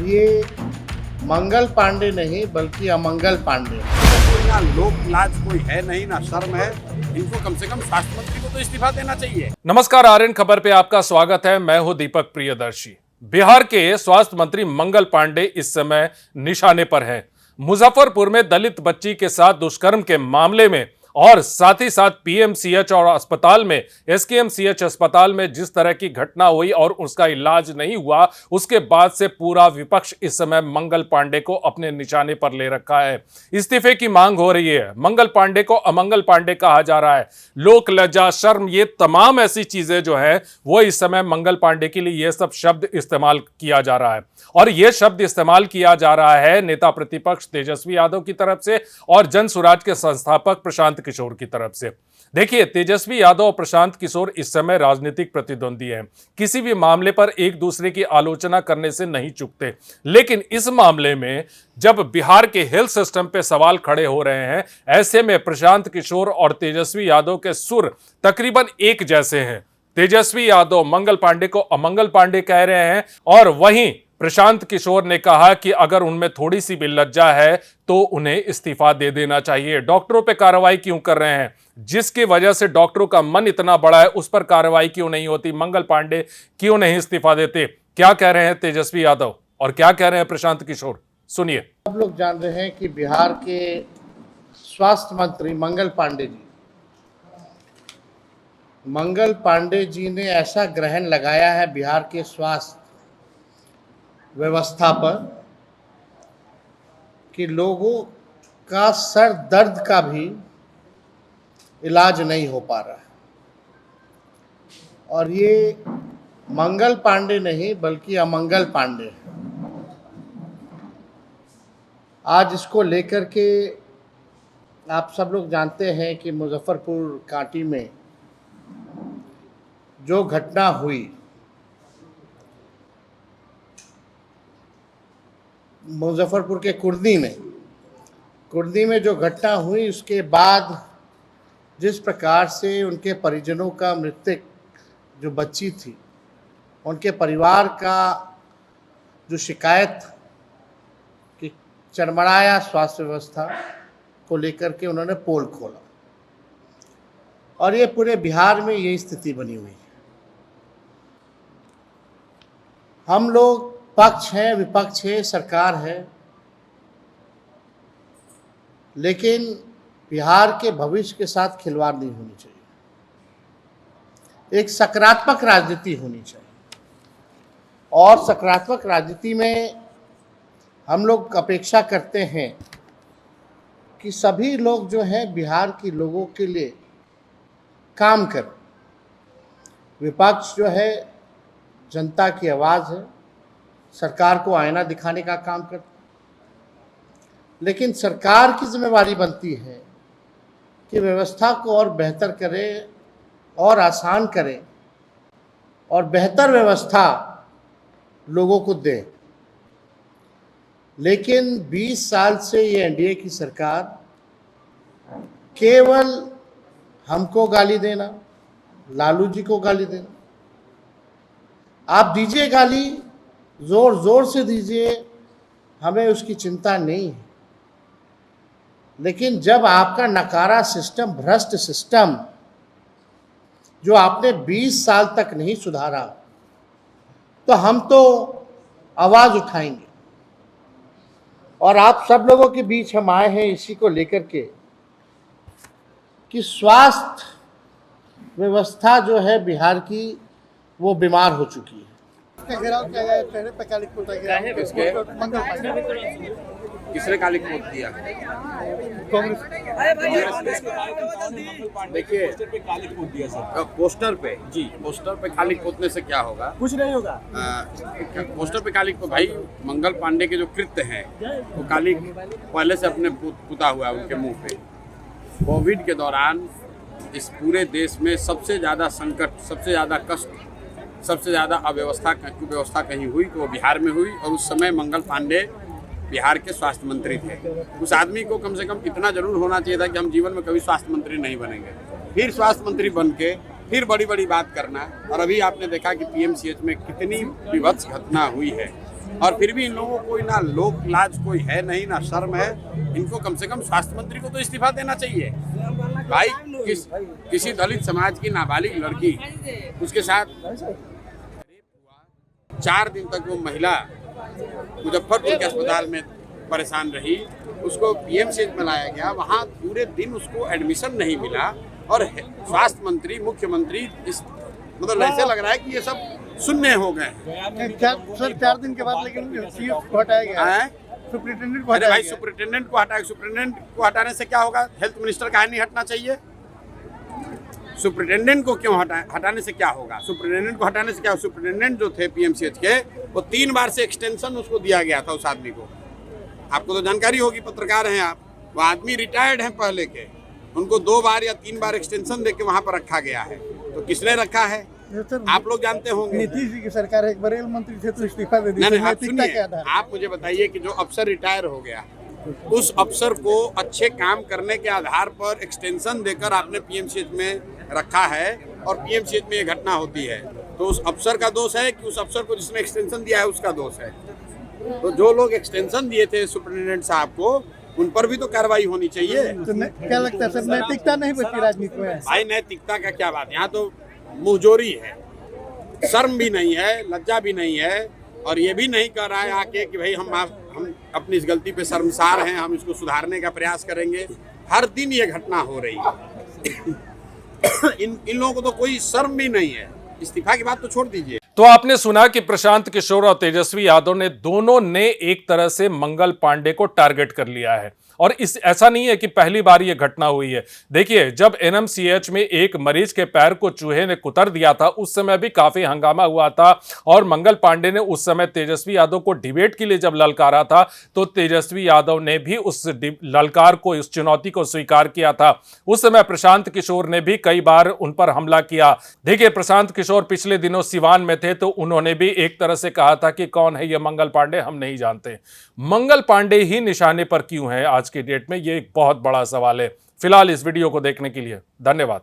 ये मंगल पांडे नहीं बल्कि अमंगल पांडे। कोई ना लोक लाज कोई है नहीं, ना शर्म है इनको। कम से कम स्वास्थ्य मंत्री को तो इस्तीफा देना चाहिए। नमस्कार, आर्यन खबर पे आपका स्वागत है। मैं हूं दीपक प्रियदर्शी। बिहार के स्वास्थ्य मंत्री मंगल पांडे इस समय निशाने पर हैं। मुजफ्फरपुर में दलित बच्ची के साथ दुष्कर्म के मामले में और साथ ही साथ पीएमसीएच और अस्पताल में एसकेएमसीएच अस्पताल में जिस तरह की घटना हुई और उसका इलाज नहीं हुआ, उसके बाद से पूरा विपक्ष इस समय मंगल पांडे को अपने निशाने पर ले रखा है। इस्तीफे की मांग हो रही है। मंगल पांडे को अमंगल पांडे कहा जा रहा है। लोक लज्जा, शर्म, ये तमाम ऐसी चीजें जो है वो इस समय मंगल पांडे के लिए ये सब शब्द इस्तेमाल किया जा रहा है। और ये शब्द इस्तेमाल किया जा रहा है नेता प्रतिपक्ष तेजस्वी यादव की तरफ से और जन सुराज के संस्थापक प्रशांत किशोर की तरफ से। देखिए, तेजस्वी यादव और प्रशांत किशोर इस समय राजनीतिक प्रतिद्वंदी हैं। किसी भी मामले पर एक दूसरे की आलोचना करने से नहीं चूकते, लेकिन इस मामले में जब बिहार के हेल्थ सिस्टम पे सवाल खड़े हो रहे हैं, ऐसे में प्रशांत किशोर और तेजस्वी यादव के सुर तकरीबन एक जैसे हैं। तेजस्वी यादव मंगल पांडे को अमंगल पांडे कह रहे हैं और वहीं प्रशांत किशोर ने कहा कि अगर उनमें थोड़ी सी भी लज्जा है तो उन्हें इस्तीफा दे देना चाहिए। डॉक्टरों पे कार्रवाई क्यों कर रहे हैं? जिसकी वजह से डॉक्टरों का मन इतना बड़ा है, उस पर कार्रवाई क्यों नहीं होती? मंगल पांडे क्यों नहीं इस्तीफा देते? क्या कह रहे हैं तेजस्वी यादव और क्या कह रहे हैं प्रशांत किशोर? सुनिए। सब लोग जान रहे हैं कि बिहार के स्वास्थ्य मंत्री मंगल पांडे जी ने ऐसा ग्रहण लगाया है बिहार के स्वास्थ्य व्यवस्था पर कि लोगों का सर दर्द का भी इलाज नहीं हो पा रहा है। और ये मंगल पांडे नहीं बल्कि अमंगल पांडे है। आज इसको लेकर के आप सब लोग जानते हैं कि मुजफ्फरपुर कांटी में जो घटना हुई, मुजफ्फरपुर के कुर्दी में जो घटना हुई, उसके बाद जिस प्रकार से उनके परिजनों का मृतक जो बच्ची थी, उनके परिवार का जो शिकायत कि चरमराया स्वास्थ्य व्यवस्था को लेकर के उन्होंने पोल खोला और ये पूरे बिहार में यही स्थिति बनी हुई है। हम लोग पक्ष है, विपक्ष है, सरकार है, लेकिन बिहार के भविष्य के साथ खिलवाड़ नहीं होनी चाहिए। एक सकारात्मक राजनीति होनी चाहिए और सकारात्मक राजनीति में हम लोग अपेक्षा करते हैं कि सभी लोग जो हैं बिहार के लोगों के लिए काम करें। विपक्ष जो है जनता की आवाज़ है, सरकार को आईना दिखाने का काम करता है, लेकिन सरकार की जिम्मेवारी बनती है कि व्यवस्था को और बेहतर करे और आसान करे और बेहतर व्यवस्था लोगों को दे। लेकिन 20 साल से ये एनडीए की सरकार केवल हमको गाली देना, लालू जी को गाली देना। आप दीजिए गाली, जोर जोर से दीजिए, हमें उसकी चिंता नहीं है, लेकिन जब आपका नकारा सिस्टम, भ्रष्ट सिस्टम जो आपने 20 साल तक नहीं सुधारा, तो हम तो आवाज उठाएंगे। और आप सब लोगों के बीच हम आए हैं इसी को लेकर के कि स्वास्थ्य व्यवस्था जो है बिहार की, वो बीमार हो चुकी है। किसने काली पोत दिया? देखिए, पोस्टर पे जी, पोस्टर पे काली पोतने से क्या होगा? कुछ नहीं होगा। पोस्टर पे काली भाई मंगल पांडे के जो कृत्य हैं वो काली पहले से अपने पुता हुआ है उनके मुंह पे। कोविड के दौरान इस पूरे देश में सबसे ज़्यादा संकट, सबसे ज़्यादा कष्ट, सबसे ज़्यादा अव्यवस्था कहीं हुई तो वो बिहार में हुई। और उस समय मंगल पांडे बिहार के स्वास्थ्य मंत्री थे। उस आदमी को कम से कम इतना जरूर होना चाहिए था कि हम जीवन में कभी स्वास्थ्य मंत्री नहीं बनेंगे, फिर स्वास्थ्य मंत्री बन के फिर बड़ी बड़ी बात करना। और अभी आपने देखा कि पीएमसीएच में कितनी विभत्स घटना हुई है। और फिर भी इन लोगों को ना लोक लाज कोई है नहीं, ना शर्म है। इनको कम से कम स्वास्थ्य मंत्री को तो इस्तीफा देना चाहिए। भाई किसी दलित समाज की नाबालिग लड़की, उसके साथ 4 दिन तक वो महिला मुजफ्फरपुर के अस्पताल में परेशान रही, उसको पीएमसीएच में लाया गया, वहाँ पूरे दिन उसको एडमिशन नहीं मिला। और स्वास्थ्य मंत्री, मुख्यमंत्री इस मतलब ऐसे लग रहा है कि ये सब शून्य हो गए सर 4 दिन के बाद लेकिन सीएस को हटाया गया है, सुप्रिंटेंडेंट को अरे हटाया भाई गया। सुप्रिंटेंडेंट को हटाए, सुप्रिंटेंडेंट को हटाने से क्या होगा? हेल्थ मिनिस्टर का नहीं हटना चाहिए? सुप्रिंटेंडेंट को क्यों हटाने से क्या होगा? सुप्रिंटेंडेंट को हटाने से क्या होगा? सुप्रिंटेंडेंट जो थे पीएमसीएच के, वो 3 बार से एक्सटेंशन उसको दिया गया था उस आदमी को। आपको तो जानकारी होगी, पत्रकार हैं आप। वो आदमी रिटायर्ड हैं पहले के, उनको 2 बार या 3 बार एक्सटेंशन देके वहां पर रखा गया है। तो किसने रखा है? आप लोग जानते होंगे। नीतीश जी की सरकार है, एक बड़े मंत्री थे तो इस्तीफा दे दिया। नहीं, आप नैतिकता सुनिए, के आधार पर। आप मुझे बताइए कि जो अफसर रिटायर हो गया, उस अफसर को अच्छे काम करने के आधार पर एक्सटेंशन देकर आपने पीएमसीएच में रखा है और पीएमसीएच में ये घटना होती है, तो उस अफसर का दोष है कि उस अफसर को जिसने एक्सटेंशन दिया है उसका दोष है? तो जो लोग एक्सटेंशन दिए थे सुप्रिंटेंडेंट साहब को, उन पर भी तो कार्रवाई होनी चाहिए। तो क्या लगता है सर, नैतिकता नहीं बची राजनीति में? भाई नैतिकता का क्या बात, यहाँ तो मुंहजोरी है, शर्म भी नहीं है, लज्जा भी नहीं है, और ये भी नहीं कर रहा है आके कि भाई हम अपनी इस गलती पे शर्मसार हैं, हम इसको सुधारने का प्रयास करेंगे। हर दिन ये घटना हो रही है। इन लोगों को तो कोई शर्म भी नहीं है। इस्तीफा की बात तो छोड़ दीजिए। तो आपने सुना कि प्रशांत किशोर और तेजस्वी यादव ने दोनों ने एक तरह से मंगल पांडे को टारगेट कर लिया है। और ऐसा नहीं है कि पहली बार यह घटना हुई है। देखिए, जब एनएमसीएच में एक मरीज के पैर को चूहे ने कुतर दिया था, उस समय भी काफी हंगामा हुआ था। और मंगल पांडे ने उस समय तेजस्वी यादव को डिबेट के लिए जब ललकारा था, तो तेजस्वी यादव ने भी उस ललकार को, उस चुनौती को स्वीकार किया था। उस समय प्रशांत किशोर ने भी कई बार उन पर हमला किया। देखिए, प्रशांत किशोर पिछले दिनों सिवान में थे, तो उन्होंने भी एक तरह से कहा था कि कौन है ये मंगल पांडे, हम नहीं जानते। मंगल पांडे ही निशाने पर क्यों है आज की डेट में, ये एक बहुत बड़ा सवाल है। फिलहाल इस वीडियो को देखने के लिए धन्यवाद।